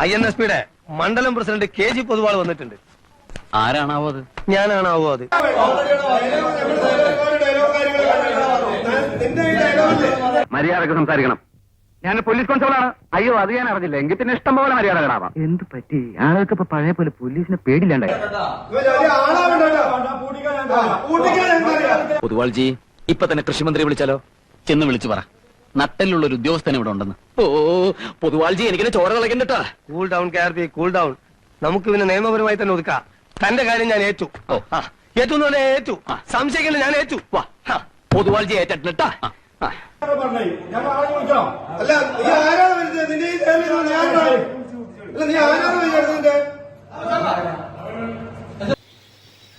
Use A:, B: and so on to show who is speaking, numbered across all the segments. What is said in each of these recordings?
A: INSPയുടെ മണ്ഡലം president KG Poduval വന്നിട്ടുണ്ട്.
B: ആരാണാവോ അത്?
A: ഞാനാണാവോ അത്?
B: മര്യാദക്ക് സംസാരിക്കണം. ഞാൻ പോലീസ് കോൺസ്റ്റബിളാണ്. അയ്യോ, അത് ഞാൻ അറിഞ്ഞില്ല. എങ്കിൽ പിന്നെ ഇഷ്ടം പോലെ മര്യാദകളാവാം. എന്ത് പറ്റി? ആളുകൾക്ക് ഇപ്പൊ പഴയ പോലെ പോലീസിനെ പേടില്ലാണ്ടായി. പൊതുവാൾജി, ഇപ്പൊ തന്നെ കൃഷിമന്ത്രി വിളിച്ചാലോ? ചെന്ന് വിളിച്ചു പറ, നട്ടലുള്ള ഒരു ഉദ്യോഗസ്ഥൻ ഇവിടെ ഉണ്ടെന്ന്. ഓ പൊതുവാൾജി, എനിക്കിനെ ചോര കളക്കണ്ടട്ടാ.
A: Cool down KRP, cool down. നമുക്ക് പിന്നെ നിയമപരമായി തന്നെ ഒതുക്കാം. തന്റെ കാര്യം ഞാൻ ഏറ്റു. ഏറ്റു എന്ന് പറഞ്ഞാൽ ഏറ്റു. സംശയിക്കണ്ട, ഞാൻ ഏറ്റു.
B: പൊതുവാൾജി ഏറ്റിട്ടാ.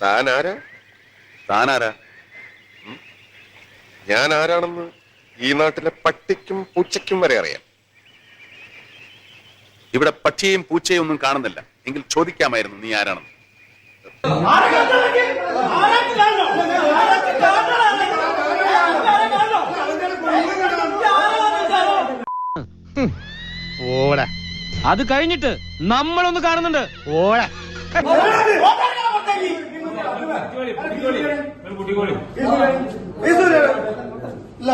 C: താനാരാ? ഞാൻ ആരാണെന്ന് ഈ നാട്ടിലെ പട്ടിക്കും പൂച്ചയ്ക്കും വരെ അറിയാം. ഇവിടെ പക്ഷിയെയും പൂച്ചയും ഒന്നും കാണുന്നില്ല. എങ്കിൽ ചോദിക്കാമായിരുന്നു നീ ആരാണെന്ന്.
A: ഓടാ,
D: അത് കഴിഞ്ഞിട്ട് നമ്മളൊന്ന് കാണുന്നുണ്ട്.
A: ഓടാ.
E: ഇല്ല,